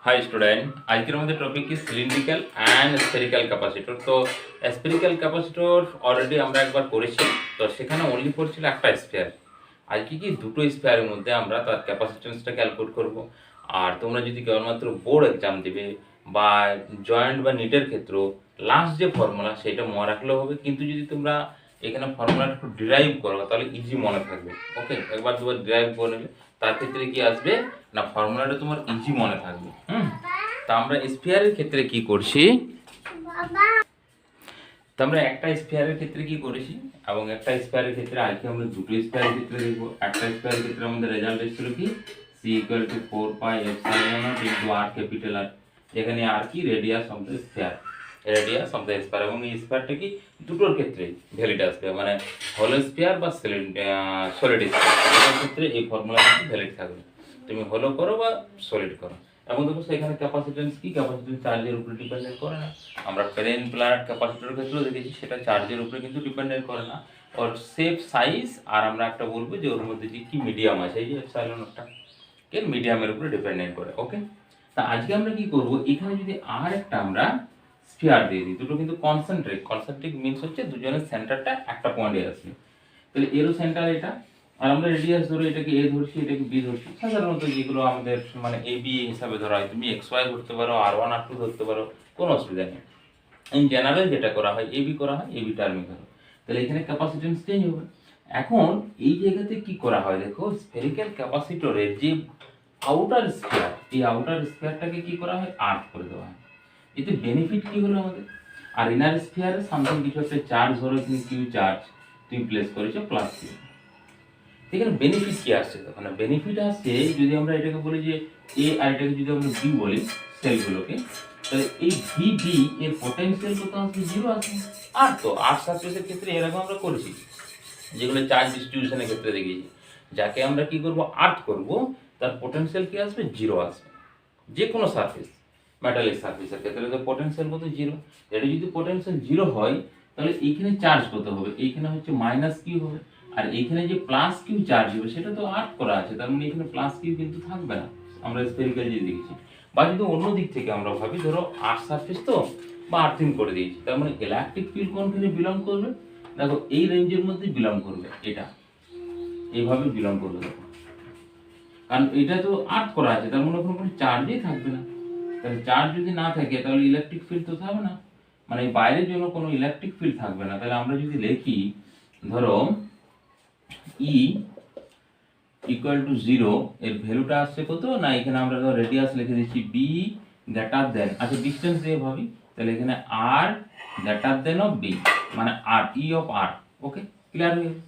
Hi student, आज के हमारे टॉपिक की सिलिंड्रिकल एंड स्फेरिकल ক্যাপাসিটর। তো স্ফেরিক্যাল ক্যাপাসিটর অলরেডি আমরা একবার করেছি, তো সেখানে অনলি পড়ছিল একটা স্ফিয়ার। আজকে কি দুটো স্ফিয়ারের মধ্যে আমরা তার ক্যাপাসিটেন্সটা ক্যালকুলেট করব। আর তোমরা যদি কেবলমাত্র বোর্ড এক্সাম দেবে বা জয়েন্ট বা নিটের ক্ষেত্রে লাস্ট যে ফর্মুলা সেটা মনে রাখলেও হবে, কিন্তু যদি তোমরা এখানে ফর্মুলাটা একটু ডিরাইভ করো তাহলে ইজি মনে থাকবে। ওকে, একবার দুবার ডিরাইভ করে নেবে, তার ক্ষেত্রে কি আসবে না, ফর্মুলাটা তোমার ইজি মনে থাকবে। তা আমরা স্ফিয়ারের ক্ষেত্রে কি করছি, তো আমরা একটা স্ফিয়ারের ক্ষেত্রে কি করেছি এবং একটা স্ফিয়ারের ক্ষেত্রে আজকে আমরা দুটো স্ফিয়ারের ক্ষেত্রে দেখবো। একটা স্ফিয়ারের ক্ষেত্রে আমাদের রেজাল্ট এসেছিল কি C equal to 4 pi epsilon not into R capital R, যেখানে আর কি radius of the sphere, radius of the sphere, এবং এই স্ফিয়ারটা কি দুটোর ক্ষেত্রে ভ্যালিড আসবে, মানে হলো স্ফিয়ার বা সলিড স্ফিয়ার ক্ষেত্রে এই ফর্মুলা কিন্তু ভ্যালিড থাকবে। তুমি হলো করো বা সলিড করো। এবং দেখো সেখানে ক্যাপাসিটেন্স কি, ক্যাপাসিটেন্স চার্জের উপরে ডিপেন্ডেন্ট করে না। আমরা প্লেন প্লানেট ক্যাপাসিটরের ক্ষেত্রেও দেখেছি সেটা চার্জের উপরে কিন্তু ডিপেন্ডেন্ট করে না, ওর শেপ সাইজ আর আমরা একটা বলবো যে ওর মধ্যে যে কি মিডিয়াম আছে, এই যে এপসাইলন নটটা কে মিডিয়ামের উপরে ডিপেন্ডেন্ট করে। ওকে, তা আজকে আমরা কি করব, এখানে যদি আর একটা আমরা স্ফিয়ার দিয়ে দিই, দুটো কিন্তু কনসেন্ট্রিক মিনস হচ্ছে দুজনের সেন্টারটা একটা পয়েন্টে আসবে। তাহলে এরও সেন্টার এটা, আর আমরা রেডিয়াস ধরে এটাকে এ ধরছি এটাকে বি ধরছি। সাধারণত যেগুলো আমাদের মানে এ বি হিসাবে ধরা হয়, তুমি এক্স ওয়াই ধরতে পারো, আর ওয়ান আর টু ধরতে পারো, কোনো অসুবিধা নেই। ইন জেনারেল যেটা করা হয় এ বি করা হয়, এ বি টার্মে ধরো। তাহলে এখানে ক্যাপাসিটেন্স চেঞ্জ হবে। এখন এই জায়গাতে কি করা হয় দেখো, স্ফেরিক্যাল ক্যাপাসিটরের যে আউটার স্ফিয়ার, এই আউটার স্ফিয়ারটাকে কি করা হয়, আর্ক করে দেওয়া হয়। এতে বেনিফিট কি হলো আমাদের, আর ইনার স্ফিয়ারে সামথিং কিছু একটা চার্জ ধরো, তুমি কিউ চার্জ তুমি প্লেস করেছো প্লাস কিউ। এখানে বেনিফিট কি আসছে, তখন বেনিফিট আসছে যদি আমরা এটাকে বলি যে এ আর এটাকে যদি আমরা বি বলি সেলগুলোকে, তাহলে এই ভি বি এর পটেনশিয়াল কত আসবে, জিরো আসবে। আর তো আর সারফেসের ক্ষেত্রে এরকম আমরা করেছি, যেগুলো চার্জ ডিস্ট্রিবিউশনের ক্ষেত্রে দেখিয়েছি, যাকে আমরা কি করব আর্থ করব, তার পটেনশিয়াল কি আসবে, জিরো আসবে। যে কোনো সারফেস, মেটালিক সারফেসের ক্ষেত্রে তো পটেনশিয়াল কত, জিরো। এটা যদি পটেনশিয়াল জিরো হয় তাহলে এইখানে চার্জ কত হবে, এইখানে হচ্ছে মাইনাস কিউ হবে, আর এইখানে যে প্লাস কিউ চার্জ হবে সেটা তো আর্থ করা আছে, তার মানে এখানে প্লাস কিউ কিন্তু থাকবে না। আমরা স্ফেরিক্যাল যে দেখেছি, বা যদি অন্য দিক থেকে আমরা ভাবি, ধরো আর্থ সারফেস তো বা আর্থিং করে দিয়েছি, তার মানে ইলেকট্রিক ফিল্ড কোনখানে বিলং করবে, দেখো এই রেঞ্জের মধ্যে বিলং করবে, এটা এইভাবে বিলং করবে। দেখো কারণ এটা তো আর্থ করা আছে, তার মানে ওখানে কোনো চার্জই থাকবে না। তাহলে চার্জ যদি না থাকে তাহলে ইলেকট্রিক ফিল্ড তো থাকবে না, মানে বাইরের জন্য কোনো ইলেকট্রিক ফিল্ড থাকবে না। তাহলে আমরা যদি লিখি ধরো ই ইকুয়াল টু জিরো, এর ভ্যালুটা আসছে কত না, এখানে আমরা ধরো রেডিয়াস লিখে দিচ্ছি বি গ্রেটার দেন, আচ্ছা ডিস্টেন্স দিয়ে ভাবি, তাহলে এখানে আর গ্রেটার দেন অফ বি, মানে আর E of R. Okay, clear হয়ে গেল।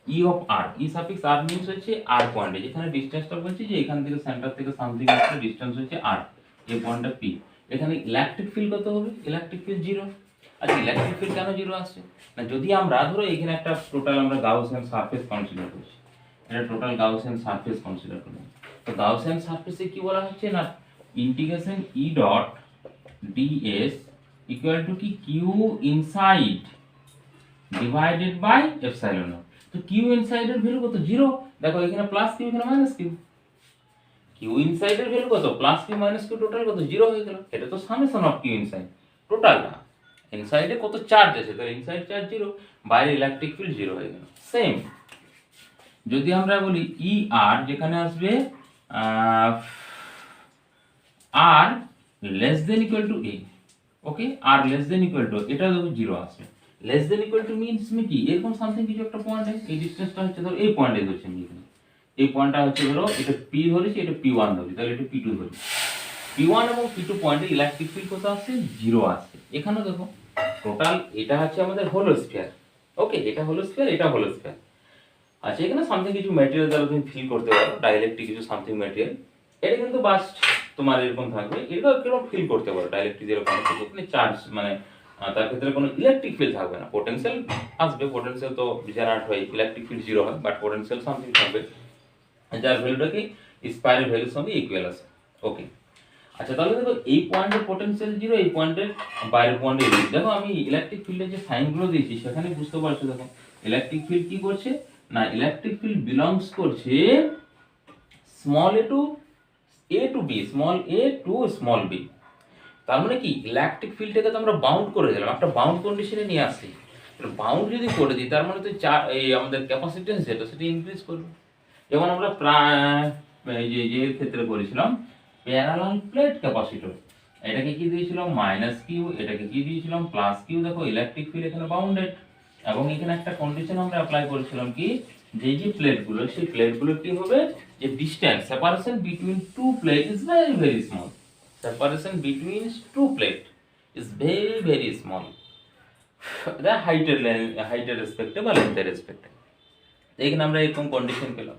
E of R, E suffix R means হচ্ছে আর পয়েন্টে, যেখানে ডিস্টেন্সটা বলছি যে এখান থেকে সেন্টার থেকে সামথিং আসলে ডিস্টেন্স হচ্ছে আর, এই পয়েন্টটা পি। এখানে ইলেকট্রিক ফিল্ড কত হবে, ইলেকট্রিক ফিল্ড জিরো। আচ্ছা ইলেকট্রিক ফিল্ড কেন জিরো আসছে না, যদি আমরা ধরো এখানে একটা টোটাল আমরা গাউসিয়ান সারফেস কনসিডার করছি, এটা টোটাল গাউসিয়ান সারফেস কনসিডার করলাম, তো গাউসিয়ান সারফেসে কি বলা হচ্ছে না, integration E dot DS equal to কি Q inside divided by epsilon naught. তো কিউ ইনসাইড এর ভ্যালু কত, জিরো। দেখো এখানে প্লাস কিউ এখানে মাইনাস কিউ, কিউ ইনসাইড এর ভ্যালু কত, plus Q minus Q total কত, জিরো হয়ে গেল। এটা তো summation of Q inside total না, ইনসাইডে কত চার্জ আছে, তাহলে ইনসাইড চার্জ জিরো, বাইরে ইলেকট্রিক ফিল্ড জিরো হয়ে গেল। সেম যদি আমরা বলি ই আর, যেখানে আসবে R less than equal to A, okay, R less than equal to, এটা দেখো জিরো আসবে। Less than equal to means কি, এরকম সামথিং কিছু একটা পয়েন্ট, এই ডিসটেন্সটা হচ্ছে ধরো এই পয়েন্টে ধরছি আমি, এখানে এই পয়েন্টটা হচ্ছে ধরো এটা পি ধরেছি, এটা পি ওয়ান ধরি, তাহলে এটা পি টু ধরি। পি ওয়ান এবং পি টু পয়েন্টে ইলেকট্রিক ফিল্ড কত আসছে, জিরো আসছে। এখানে দেখো টোটাল এটা হচ্ছে আমাদের হোলো স্ফিয়ার, ওকে, এটা হোলো স্ফিয়ার, এটা হোলো স্ফিয়ার। আচ্ছা এখানে সামথিং কিছু ম্যাটেরিয়াল দ্বারা তুমি ফিল করতে পারো, ডাইরেক্টলি কিছু সামথিং ম্যাটেরিয়াল, এটা কিন্তু বাস তোমার এরকম থাকবে, এটাও কিরকম ফিল করতে পারো ডাইরেক্টলি যেরকম, ওখানে চার্জ মানে তার ক্ষেত্রে কোনো ইলেকট্রিক ফিল্ড থাকবে না, পোটেনশিয়াল আসবে, পোটেনশিয়াল তো জেনারেট হয়, ইলেকট্রিক ফিল্ড জিরো হয়, বাট পোটেনশিয়াল সামথিং থাকবে যার ভ্যালুটা কি স্পাইরাল ভ্যালুর সঙ্গে ইকুয়াল আছে। ওকে, আচ্ছা তাহলে দেখো এই পয়েন্টের পোটেনশিয়াল জিরো, এই পয়েন্টের বাইরের পয়েন্টে জিরো। দেখো আমি ইলেকট্রিক ফিল্ডের যে সাইনগুলো দিয়েছি সেখানে বুঝতে পারছো, দেখো ইলেকট্রিক ফিল্ড কি করছে না, ইলেকট্রিক ফিল্ড বিলংস করছে small A two A to B, small A two small B. তার মানে কি ইলেকট্রিক ফিল্ডটাকে তো আমরা বাউন্ড করে দিলাম, একটা বাউন্ড কন্ডিশনে নিয়ে আসছি। বাউন্ড যদি করে দিই তার মানে তো এই আমাদের ক্যাপাসিটেন্স যেটা সেটা ইনক্রিজ করবে। যেমন আমরা এই যে ক্ষেত্রে করেছিলাম প্যারালাল প্লেট ক্যাপাসিটর, এটাকে কি দিয়েছিলাম মাইনাস কিউ, এটাকে কি দিয়েছিলাম প্লাস কিউ। দেখো ইলেকট্রিক ফিল্ড এখানে বাউন্ডেড, এবং এখানে একটা কন্ডিশন আমরা অ্যাপ্লাই করেছিলাম কি, যে প্লেটগুলো, সেই প্লেটগুলো কি হবে, যে distance separation between two plate is very very small. Separation between two plate is very very small. The height respect বা length respect. এখানে আমরা এরকম কন্ডিশন পেলাম।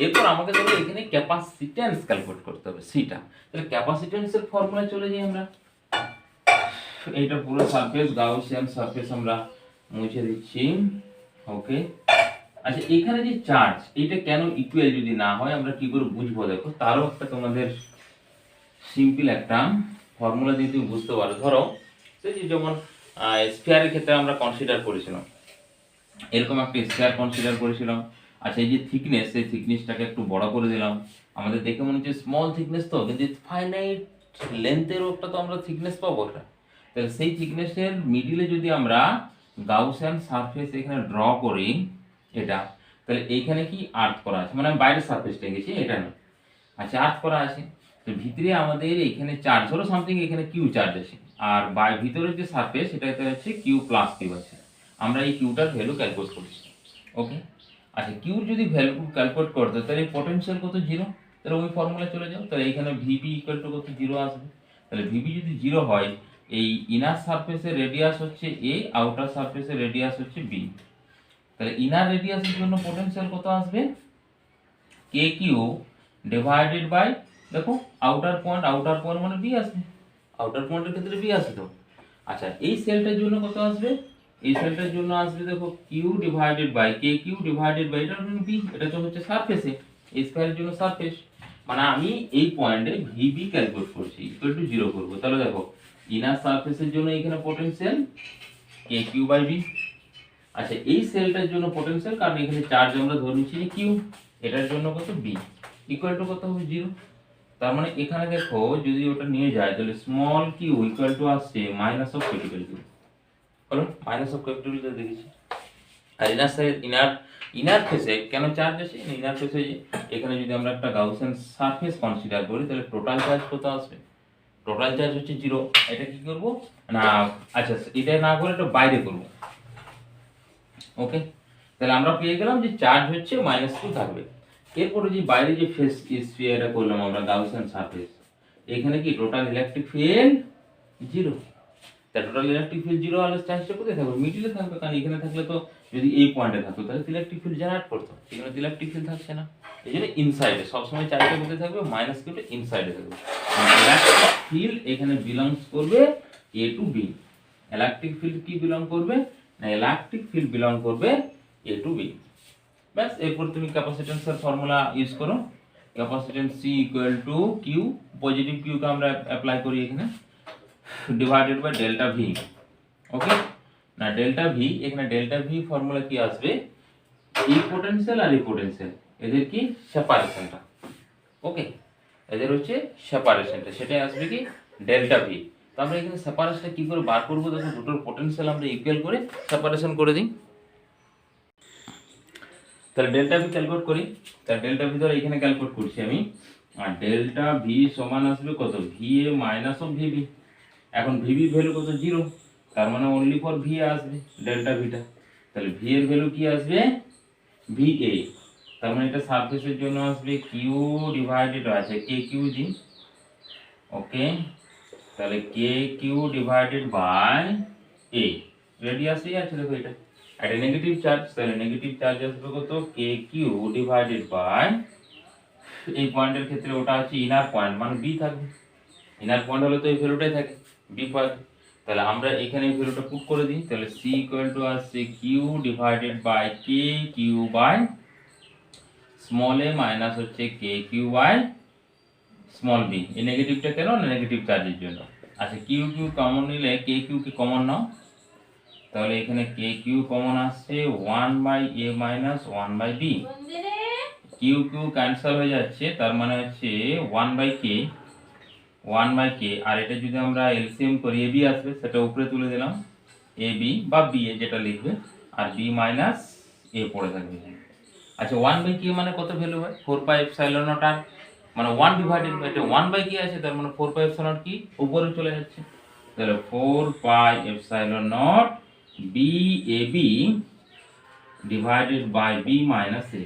এরপর আমাকে ধরো এখানে ক্যাপাসিটেন্স ক্যালকুলেট করতে হবে সিটা। তাহলে ক্যাপাসিটেন্সের ফর্মুলা চলে যাই আমরা। এইটা পুরো সারফেস, গাউসিয়ান সারফেস আমরা মুছে দিচ্ছি। ওকে, আচ্ছা এখানে যে চার্জ এটা কেন ইকুয়াল যদি না হয় আমরা কি করে বুঝবো, দেখো তারও একটা তোমাদের সিম্পল একটা ফর্মুলা দিয়ে তুমি বুঝতে পারো। ধরো সেই যেমন স্ফিয়ারের ক্ষেত্রে আমরা কনসিডার করেছিলাম, এরকম একটা স্ফিয়ার কনসিডার করেছিলাম। আচ্ছা এই যে থিকনেস, সেই থিকনেসটাকে একটু বড় করে দিলাম। আমাদের দেখে মনে হচ্ছে স্মল থিকনেস, তো কিন্তু ফাইনাইট লেন্থেরও একটা তো আমরা থিকনেস পাবো একটা। তাহলে সেই থিকনেসের মিডিলে যদি আমরা গাউসিয়ান সারফেস এখানে ড্র করি এটা, তাহলে এইখানে কি আর্থ করা আছে, মানে আমি বাইরের সারফেসটা গেছি এটা না। আচ্ছা আর্থ করা আছে, তো ভিতরে আমাদের এখানে চার্জ হলো সামথিং, এখানে কিউ চার্জ আছে, আর ভিতরের যে সারফেস সেটাতে হচ্ছে কিউ প্লাস কিউ আছে। আমরা এই কিউটার ভ্যালু ক্যালকুলেট করছি। ওকে, আচ্ছা কিউর যদি ভ্যালু ক্যালকুলেট করতে তাহলে পোটেনশিয়াল কত জিরো, তাহলে ওই ফর্মুলা চলে যাও। তাহলে এখানে ভিবি ইকুয়াল টু কত জিরো আসবে। তাহলে ভিবি যদি জিরো হয়, এই ইনার সারফেসের রেডিয়াস হচ্ছে এ, আউটার সারফেসের রেডিয়াস হচ্ছে বি। তাহলে ইনার রেডিয়াসের জন্য পোটেনশিয়াল কত আসবে, কে কিউ ডিভাইডেড বাই, দেখো আউটার পয়েন্ট মানে বি আসবে, আউটার পয়েন্টের ক্ষেত্রে বি আসবে তো। আচ্ছা এই সেলটার জন্য কত আসবে, এই সেলটার জন্য আসবে দেখো Q divided by K Q divided by এটা বি, এটা তো হচ্ছে সারফেসে, এই স্কয়ারের জন্য সারফেস। মানে আমি এই পয়েন্টে ভিবি ক্যালকুলেট করছি ইকুয়াল টু জিরো করবো। তাহলে দেখো ইনার সারফেসের জন্য এখানে potential K Q by B. আচ্ছা এই সেলটার জন্য পোটেনশিয়াল, কারণ এখানে চার্জ আমরা ধরে নিচ্ছি যে কিউ, এটার জন্য কত বি ইকুয়াল টু কত হবে জিরো। তার মানে এখানে দেখো যদি ওটা নিয়ে যায় তাহলে স্মল কিউ ইকুয়াল টু আসছে মাইনাস অফ ক্যাপিটাল কিউ, বলো মাইনাস অফ ক্যাপিটাল কিউ দেখেছি। আর ইনার ফেসে কেন চার্জ আছে, ইনার ফেসে এখানে যদি আমরা একটা গাউসিয়ান সারফেস কনসিডার করি তাহলে টোটাল চার্জ কত আসবে, টোটাল চার্জ হচ্ছে জিরো। এটা কি করব না, আচ্ছা এটা না করে এটা বাইরে করব। ওকে, তাহলে আমরা পেয়ে গেলাম যে চার্জ হচ্ছে -2 থাকবে। এরপরে যে বাইরে যে ফেস স্ফিয়ারটা করলাম আমরা গাউসিয়ান সারফেস, এখানে কি টোটাল ইলেকট্রিক ফিল্ড জিরো। তাই টোটাল ইলেকট্রিক ফিল্ড জিরো হলে চার্জটা কোথায় থাকবে, মিডিলে থাকবে, কারণ এখানে থাকলে তো যদি এই পয়েন্টে থাকতো তাহলে ইলেকট্রিক ফিল্ড জেনারেট করতো, এখানে ইলেকট্রিক ফিল্ড থাকছে না। এই জন্য ইনসাইডে সবসময় চার্জটা কোথায় থাকবে, মাইনাস কিউটা ইনসাইডে থাকবে। ইলেকট্রিক ফিল্ড এখানে বিলংস করবে এ টু বি। ইলেকট্রিক ফিল্ড কি বিলং করবে না, ইলেকট্রিক ফিল্ড বিলং করবে এ টু বি। ব্যাস, এরপর তুমি ক্যাপাসিট্যান্সের ফর্মুলা ইউজ করো। Capacitance C equal to Q, positive কিউকে আমরা অ্যাপ্লাই করি এখানে, divided by delta V. Okay না, ডেল্টা ভি, এখানে ডেল্টা ভি ফর্মুলা কি আসবে, এই পোটেনশিয়াল আর এই পোটেনশিয়াল এদের কি সেপারেশনটা। ওকে, এদের হচ্ছে সেপারেশনটা, সেটাই আসবে কি ডেল্টা ভি। তো আমরা এখানে সেপারেশনটা কি করে বার করবো, দেখো দুটোর পোটেনশিয়াল আমরা ইকুয়াল করে সেপারেশন করে দিই। তাহলে ডেল্টা ভি ক্যালকুলেট করি। তাহলে ডেল্টা ভি ধর এখানে ক্যালকুলেট করছি আমি, আর ডেল্টা ভি সমান আসবে কত, V A minus of VB. এখন ভিবি ভ্যালু কত জিরো, তার মানে অনলি ফর ভি আসবে ডেল্টা ভিটা। তাহলে ভি এর ভ্যালু কি আসবে, ভি এ, তার মানে এটা সারফেসের জন্য আসবে কিউ ডিভাইডেড আছে কে কিউ জি। ওকে, তাহলে K Q divided by A, রেডিয়াসই আছে দেখো এটা, একটা নেগেটিভ চার্জ, তাহলে নেগেটিভ চার্জ আসবে কত, কে কিউ ডিভাইডেড বাই, এই পয়েন্টের ক্ষেত্রে ওটা আছে ইনার পয়েন্ট মানে বি থাকবে, ইনার পয়েন্ট হলে তো এই ভ্যালুটাই থাকে বি পয়েন্ট। তাহলে আমরা এখানে এই ভ্যালুটা পুট করে দিই, তাহলে সি ইকুয়াল টু আসছে Q divided by K Q by small A minus হচ্ছে K Q by small B. এই নেগেটিভটা কেন, নেগেটিভ চার্জের জন্য। আচ্ছা কিউ কিউ কমন নিলে কে কিউ কে কমন নাও, তাহলে এখানে কে কিউ কমন আসছে 1 by A minus 1 by B. Q Q cancel হয়ে যাচ্ছে, তার মানে হচ্ছে 1/k, 1/k। আর এটা যদি আমরা এলসিএম করি, এ বি আসবে, সেটা উপরে তুলে দিলাম, এ বি বা বি এ যেটা লিখবে, আর বি মাইনাস এ পড়ে থাকবে। আচ্ছা 1/k মানে কত ভ্যালু হয়? 4πε0 আর মানে 1 ডিভাইডেড বাই এটা 1/k আছে, তার মানে 4πε0 কি উপরে চলে যাচ্ছে, তাহলে 4πε0 B A B divided by B minus A.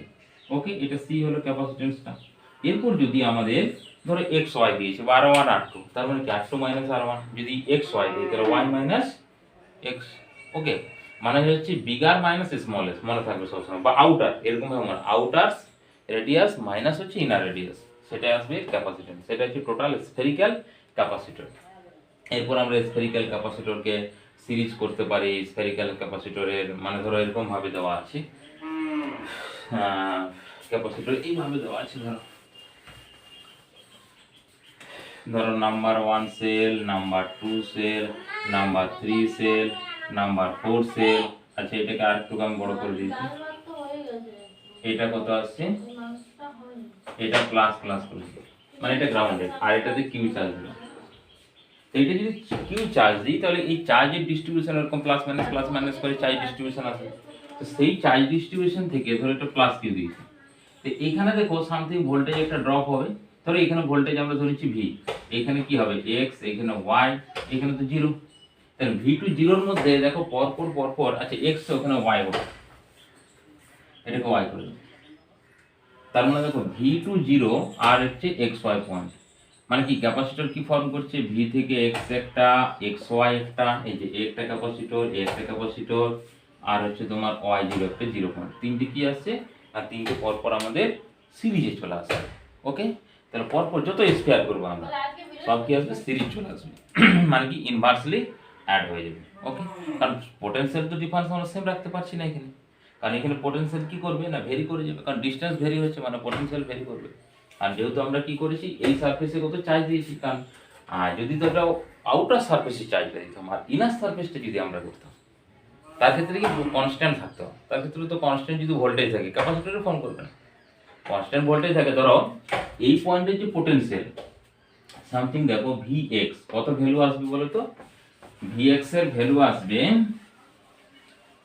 Okay, এটা সি হলো ক্যাপাসিট্যান্সটা। এরপর যদি আমাদের ধরো এক্স ওয়াই দিয়েছে বা আর ওয়ান আর টু, তার মানে কি আর টু মাইনাস আর ওয়ান, যদি এক্স ওয়াই দিই তাহলে ওয়াই মাইনাস এক্স। ওকে, মানে হচ্ছে বিগার মাইনাস স্মলেস্ট, মনে থাকবে সবসময়, বা আউটার, এরকম হবে আউটার রেডিয়াস মাইনাস হচ্ছে ইনার রেডিয়াস, সেটা আসবে ক্যাপাসিট্যান্স। সেটা হচ্ছে টোটাল স্ফেরিক্যাল ক্যাপাসিটর। এরপর আমরা স্ফেরিক্যাল ক্যাপাসিটরকে সিরিজ করতে পারি। স্ফেরিক্যাল ক্যাপাসিটরের মানে ধরো এরকম ভাবে দেওয়া আছে, ক্যাপাসিটর এইভাবে দেওয়া আছে, ধরো number 1 cell, number 2 cell, number 3 cell, number 4 cell. আচ্ছা এটাকে আরেকটু আমি বড় করে দিয়েছি, এটা কত আসছে, এটা প্লাস প্লাস করে, মানে এটা গ্রাউন্ডেড, আর এটাতে কিউ চার্জ দিলাম। এটা যদি কিউ চার্জ দিই তাহলে এই চার্জের ডিস্ট্রিবিউশন এরকম প্লাস মাইনাস করে চার্জ ডিস্ট্রিবিউশন আসবে। তো সেই চার্জ ডিস্ট্রিবিউশন থেকে ধরো এটা প্লাস কিউ দিয়েছি, তো এখানে দেখো সামথিং ভোল্টেজ একটা ড্রপ হবে। ধরো এখানে ভোল্টেজ আমরা ধরেছি ভি, এখানে কি হবে এক্স, এখানে ওয়াই, এখানে তো জিরো, তাহলে ভি টু জিরোর মধ্যে দেখো পরপর আচ্ছা এক্স ওখানে ওয়াই হবে, এটাকে ওয়াই করে দেবো। তার মানে দেখো ভি টু জিরো আর হচ্ছে এক্স ওয়াই পয়েন্ট, মানে কি ক্যাপাসিটর কি ফর্ম করছে, ভি থেকে এক্স একটা, এক্স ওয়াই একটা, এই যে একটা ক্যাপাসিটর, একটা ক্যাপাসিটর, আর হচ্ছে তোমার ওয়াই জিরো একটা 0 পয়েন্ট, তিনটে কি আসছে, আর তিনটে পরপর আমাদের সিরিজে চলে আসবে। ওকে, তাহলে পরপর যত স্কয়ার করবো আমরা সব কি আসবে, সিরিজ চলে আসবে, মানে কি ইনভার্সলি অ্যাড হয়ে যাবে। ওকে, কারণ পোটেনশিয়াল তো ডিফারেন্স আমরা সেম রাখতে পারছি না এখানে, কারণ এখানে পোটেনশিয়াল কি করবে না, ভেরি করে যাবে, কারণ ডিসটেন্স ভেরি হচ্ছে মানে পোটেনশিয়াল ভেরি করবে। আর যেহেতু আমরা কি করেছি এই সারফেসে কত চার্জ দিয়েছি, কারণ যদি তো এটা আউটার সারফেসে চার্জ দিতাম আর ইনার সারফেসটা যদি আমরা করতাম, তার ক্ষেত্রে কি কনস্ট্যান্ট থাকতো, তার ক্ষেত্রে তো কনস্ট্যান্ট যদি ভোল্টেজ থাকে ক্যাপাসিটরে ফর্ম করবে না, কনস্ট্যান্ট ভোল্টেজ থাকে। ধরো এই পয়েন্টের যে পোটেনশিয়াল সামথিং দেখো ভি এক্স, কত ভ্যালু আসবে বলো তো, ভি এক্স এর ভ্যালু আসবে,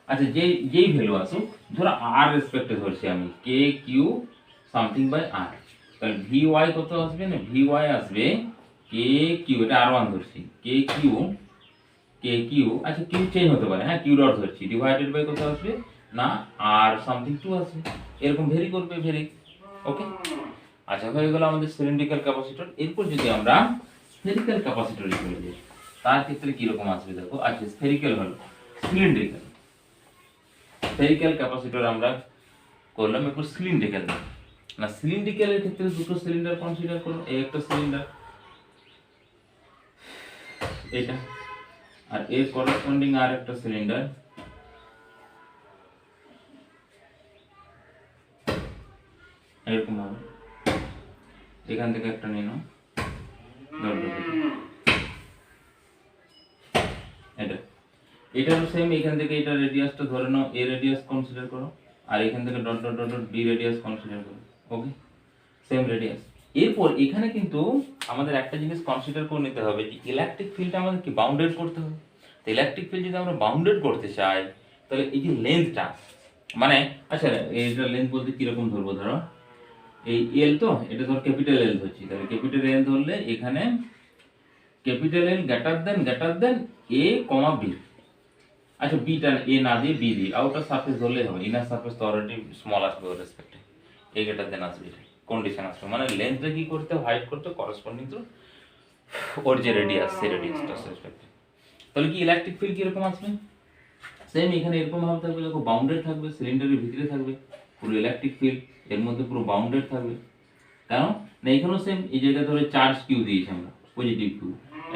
আচ্ছা যেই ভ্যালু আসুক, ধরো আর রেসপেক্টে ধরছি আমি, কে কিউ সামথিং বাই আর, তাহলে ভি ওয়াই কত আসবে না, ভি ওয়াই আসবে কে কিউ, এটা আর ওয়ান ধরছি, কে কিউ, আচ্ছা কিউ চেঞ্জ হতে পারে, হ্যাঁ কিউ ডট ধরছি, ডিভাইডেড বাই কত আসবে না আর সামথিং 2 আসবে, এরকম ভেরি করবে ভেরি। ওকে, আচ্ছা হয়ে গেল আমাদের সিলিন্ড্রিক্যাল ক্যাপাসিটর। এরপর যদি আমরা স্ফেরিক্যাল ক্যাপাসিটরে চলে যাই, তার ক্ষেত্রে কি রকম আসবে দেখো। আচ্ছা স্ফেরিক্যাল হলো, সিলিন্ড্রিক্যাল, স্ফেরিক্যাল ক্যাপাসিটর আমরা করলাম, এরপর সিলিন্ড্রিক্যাল না, সিলিন্ড্রিক্যালের ক্ষেত্রে দুটো সিলিন্ডার কনসিডার করুন, এই একটা সিলিন্ডার এটা, আর এর করেসপন্ডিং আর একটা সিলিন্ডার, এরকম হবে, এখান থেকে একটা নিয়ে নাও, এটা এটারও সেম, এখান থেকে এটা রেডিয়াসটা ধরে নাও, এ রেডিয়াস কনসিডার করো, আর এখান থেকে dot dot dot dot B radius consider করো। Okay, same radius. এরপর এখানে কিন্তু আমাদের একটা জিনিস কনসিডার করে নিতে হবে যে ইলেকট্রিক ফিল্ডটা আমাদের কি বাউন্ডেড করতে হবে। তো ইলেকট্রিক ফিল্ড যদি আমরা বাউন্ডেড করতে চাই, তাহলে এই যে লেন্থটা, মানে আচ্ছা এইটা লেন্থ বলতে কিরকম ধরবো, ধরো এই এল, তো এটা ধর ক্যাপিটাল এল ধরছি, তাহলে ক্যাপিটাল এল ধরলে এখানে ক্যাপিটাল এল গ্রেটার দেন এ কমা বি। আচ্ছা বিটা এ না দিয়ে বি দিয়ে, আউটার সারফেস ধরলে হবে, ইনার সারফেস তো অলরেডি স্মল আসবে ওর রেসপেক্টে, এ গ্রেটার দেন আসবে, এটা কন্ডিশন আসবে, মানে লেন্থটা কি করতে হাইড করতে করেসপন্ডিং টু ওর যে রেডিয়াস, সেই রেডিয়াসটা রেসপেক্টে। তাহলে কি ইলেকট্রিক ফিল্ড কি রকম আসবে, সেম এখানে এরকম ভাবে থাকবে, দেখো বাউন্ডেড থাকবে, সিলিন্ডারের ভিতরে থাকবে পুরো ইলেকট্রিক ফিল্ড, এর মধ্যে পুরো বাউন্ডেড থাকবে, কেন না এখানেও সেম, এই জায়গায় ধরে চার্জ কিউ দিয়েছি আমরা, পজিটিভ কিউ,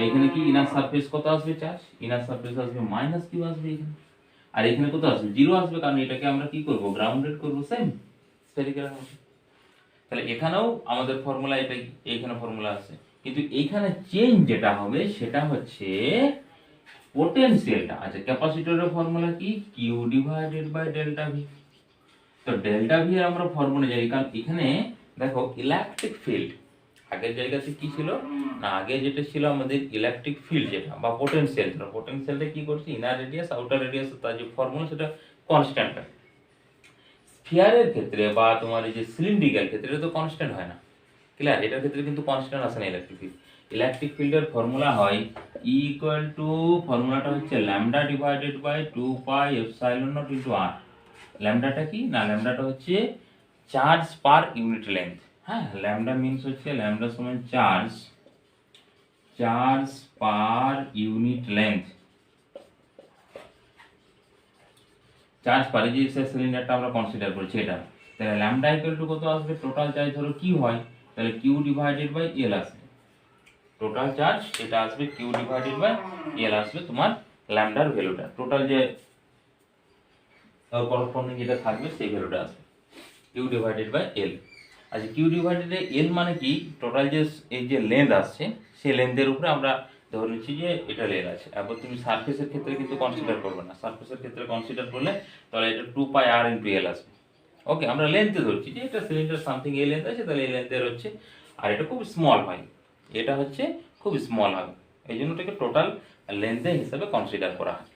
এখানে কি ইনার সারফেস কত আসবে, চার্জ ইনার সারফেস আসবে মাইনাস কিউ আসবে এখানে, আর এখানে কত আসবে, জিরো আসবে, কারণ এটাকে আমরা কি করব, গ্রাউন্ডেড করব, সেম স্ফেরিক্যাল হবে। তাহলে এখানেও আমাদের ফর্মুলা এটাই, এইখানে ফর্মুলা আছে, কিন্তু এইখানে চেঞ্জ যেটা হবে সেটা হচ্ছে পোটেনশিয়ালটা। আচ্ছা ক্যাপাসিটরের ফর্মুলা কি, Q divided by delta V, তো ডেল্টা ভি এর আমরা ফর্মুলা জানি, কারণ এখানে দেখো ইলেকট্রিক ফিল্ড আগের জায়গাতে কি ছিল না, আগে যেটা ছিল আমাদের ইলেকট্রিক ফিল্ড যেটা বা পোটেনশিয়াল, পোটেনশিয়ালটা কি করছে ইনার রেডিয়াস আউটার রেডিয়াস, তার যে ফর্মুলা সেটা কনস্ট্যান্ট হয়। স্ফিয়ারের ক্ষেত্রে বা তোমার এই যে সিলিন্ড্রিক্যাল ক্ষেত্রে তো কনস্ট্যান্ট হয় না, ক্লিয়ার? এটার ক্ষেত্রে কিন্তু কনস্ট্যান্ট আসে না ইলেকট্রিক ফিল্ড। ইলেকট্রিক ফিল্ডের ফর্মুলা হয় ই ইকুয়াল টু, ফর্মুলাটা হচ্ছে lambda divided by 2 pi epsilon not into R. ল্যামডাটা কি না, ল্যামডাটা হচ্ছে চার্জ পার ইউনিট লেন্থ। হ্যাঁ, ল্যামডা মিন্স হচ্ছে ল্যামডা সমান charge per unit length. Charge per, যে সিলিন্ডারটা আমরা কনসিডার করছি এটা, তাহলে ল্যামডা ইকুয়াল টু কত আসবে, টোটাল চার্জ ধরো কিউ হয়, তাহলে কিউ ডিভাইডেড বাই এল আসবে। টোটাল চার্জ এটা আসবে কিউ ডিভাইডেড বাই এল আসবে তোমার ল্যামডার ভ্যালুটা, টোটাল যে করসপন্ডিং যেটা থাকবে সেই ভ্যালুটা আসবে কিউ ডিভাইডেড বাই এল। আচ্ছা, কিউ ডিভাইডেড বাই এল মানে কি, টোটাল যে এই যে লেন্থ আসছে সেই লেন্থের উপরে আমরা ধরে নিচ্ছি যে এটা লেন্থ আছে। এবার তুমি সারফেসের ক্ষেত্রে কিন্তু কনসিডার করবে না, সারফেসের ক্ষেত্রে কনসিডার করলে তাহলে এটা 2 পাই আর ইনটু এল আসবে। ওকে, আমরা লেন্থে ধরছি যে এটা সিলিন্ডার সামথিং এই লেন্থ আছে, তাহলে এই লেন্থের হচ্ছে, আর এটা খুব স্মল হয়, এটা হচ্ছে খুব স্মল হবে, এই জন্য এটাকে টোটাল লেন্থের হিসাবে কনসিডার করা হয়।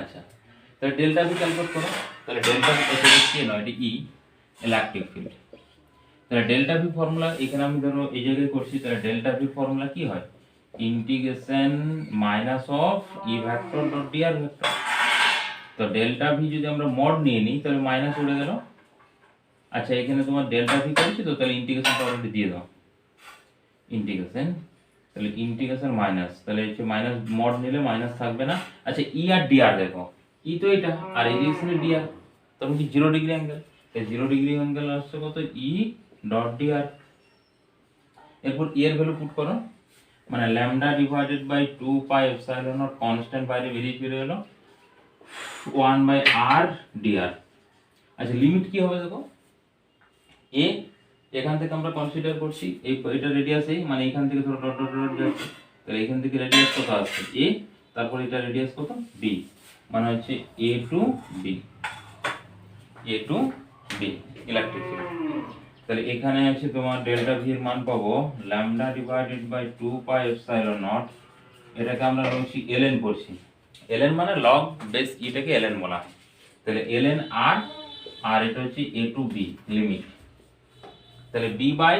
আচ্ছা, তাহলে ডেল্টা ভি ক্যালকুলেট করো, তাহলে ডেল্টা ভি কত হচ্ছে না, এটা ই ইলেকট্রিক ফিল্ড। তাহলে ডেল্টা ভি ফর্মুলা এখানে আমি ধরো এই জায়গায় করছি, তাহলে ডেল্টা ভি ফর্মুলা কি হয়, integration minus of E vector dot DR vector. তো ডেল্টা ভি যদি আমরা মড নিয়ে নিই তাহলে মাইনাস উড়ে গেল। আচ্ছা, এখানে তোমার ডেল্টা ভি করছি তো, তাহলে ইন্টিগ্রেশনটা অলরেডি দিয়ে দাও, ইন্টিগ্রেশন, তাহলে ইন্টিগ্রেশন মাইনাস, তাহলে হচ্ছে মাইনাস মড নিলে মাইনাস থাকবে না। আচ্ছা, ই আর ডিআর দেখো, ই তো এটা আর এই যে ডিআর, তখন কি 0 ডিগ্রি অ্যাঙ্গেল, এই 0 ডিগ্রি অ্যাঙ্গেল আসছে কত, ই ডট ডিআর। এরপর ই এর ভ্যালু পুট করো, মানে lambda divided by 2 pi epsilon not, constant বাইরে বেরিয়ে এলো 1 বাই আর ডিআর। আচ্ছা, লিমিট কি হবে দেখো, এ এখান থেকে আমরা কনসিডার করছি এই এটা রেডিয়াস এ, মানে এখান থেকে ধরো ডট ডট ডট যাচ্ছে, তাহলে এখান থেকে রেডিয়াস কত আসছে এ, তারপর এটা রেডিয়াস কত বি, মানে হচ্ছে A to B, A to B electric field. তাহলে এখানে আছে তোমার ডেল্টা ভি এর মান পাবো lambda divided by 2 pi epsilon not, এটাকে আমরা বলছি ln করছি, ln মানে লগ বেস এটাকে ln বলা হয়। তাহলে ln আর এটা হচ্ছে a টু b লিমিট, তাহলে b by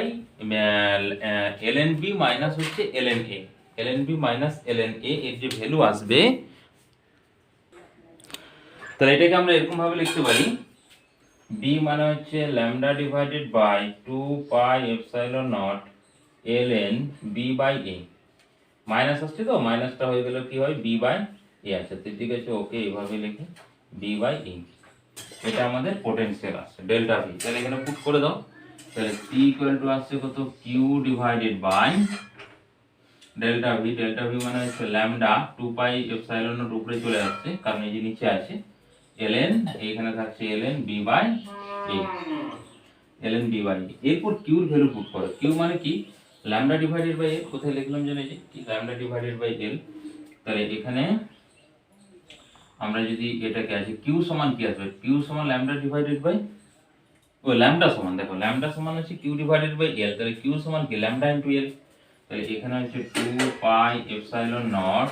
ln b minus হচ্ছে ln a, ln b minus ln a এর যে ভ্যালু আসবে, তাহলে এটাকে আমরা এরকম ভাবে লিখতে পারি, b মানে হচ্ছে lambda divided by 2 pi epsilon not ln b by a, minus আসছে তো মাইনাসটা হয়ে গেল কি হয় b বাই a। আচ্ছা, ঠিক আছে, ওকে, এইভাবে লিখি b বাই a, এটা আমাদের পোটেনশিয়াল আসছে ডেল্টা ভি। তাহলে এখানে পুট করে দাও, তাহলে p ইকুয়াল টু আসছে কত, q divided by delta V মানে হচ্ছে ল্যামডা 2 পাই এপসাইলন নট উপরে চলে আসছে কারণ এই যে নিচে আছে ln, এখানে থাকছে ln b by a, ln b by a। এরপর q এর ভ্যালু পুট করো, q মানে কি ল্যামডা ডিভাইডেড বাই a, কোথায় লিখলাম জানেন যে কি ল্যামডা ডিভাইডেড বাই l। তাহলে এখানে আমরা যদি এটাকে আছে q সমান কি আসবে, q সমান ল্যামডা ডিভাইডেড বাই ল্যামডা সমান, দেখো ল্যামডা সমান হচ্ছে q ডিভাইডেড বাই l, তাহলে q সমান কি ল্যামডা ইনটু l। তাহলে এখানে হচ্ছে 2 pi epsilon naught,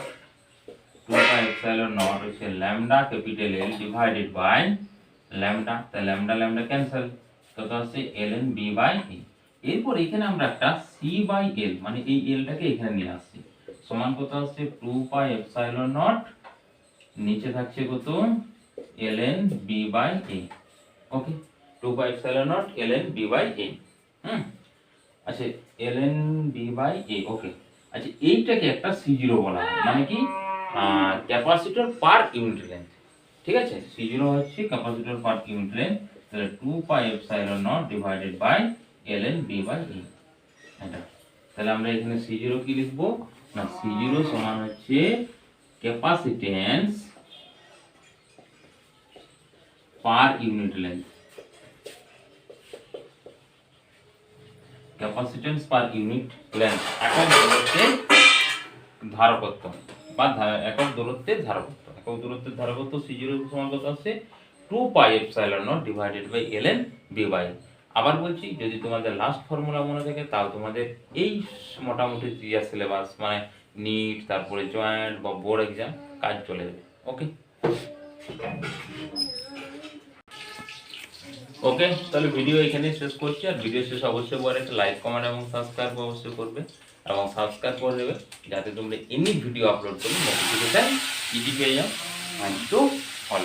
2 pi epsilon naught হচ্ছে lambda capital L divided by lambda, তাহলে ল্যামডা ল্যামডা ক্যান্সেল, কত আছে ln b বাই a। এরপর এখানে আমরা একটা c বাই l মানে এই l টাকে এখানে নিয়ে আসছি, সমান কত আছে 2 পাই এপসাইলন নট, নিচে থাকছে কত ln b by a। Okay, 2 pi epsilon not ln b by a। আচ্ছা, ln b by a, okay. আচ্ছা, এইটাকে একটা c0 বলা হয়, মানে কি ক্যাপাসিটর পার ইউনিট লেন্থ, ঠিক আছে, c0 হচ্ছে ক্যাপাসিটর পার ইউনিট লেন্থ, তাহলে 2 pi epsilon not divided by ln b by a এটা। তাহলে আমরা এখানে c0 কি লিখবো না, c0 সমান হচ্ছে ক্যাপাসিটেন্স পার ইউনিট লেন্থ, ক্যাপাসিটেন্স পার ইউনিট লেন্থ একক দূরত্বের ধারকত্ব বা একক দূরত্বের ধারকত্ব, একক দূরত্বের ধারকত্ব c0 সমান কত আছে two pi epsilon not divided by ln B by. আবার বলছি, যদি তোমাদের লাস্ট ফর্মুলা মনে থাকে তাও তোমাদের এই মোটামুটি ইয়ার সিলেবাস মানে নিট, তারপরে জয়েন্ট বা বোর্ড এক্সাম কাজ চলে যাবে। ওকে ওকে, তাহলে ভিডিও এখানেই শেষ করছি। আর ভিডিও শেষ অবশ্যই বলে একটা লাইক, কমেন্ট এবং সাবস্ক্রাইব অবশ্যই করবে, এবং সাবস্ক্রাইব করে দেবে যাতে তোমরা এনি ভিডিও আপলোড করলে নোটিফিকেশন ইজি পেয়ে যাও। Thank you all.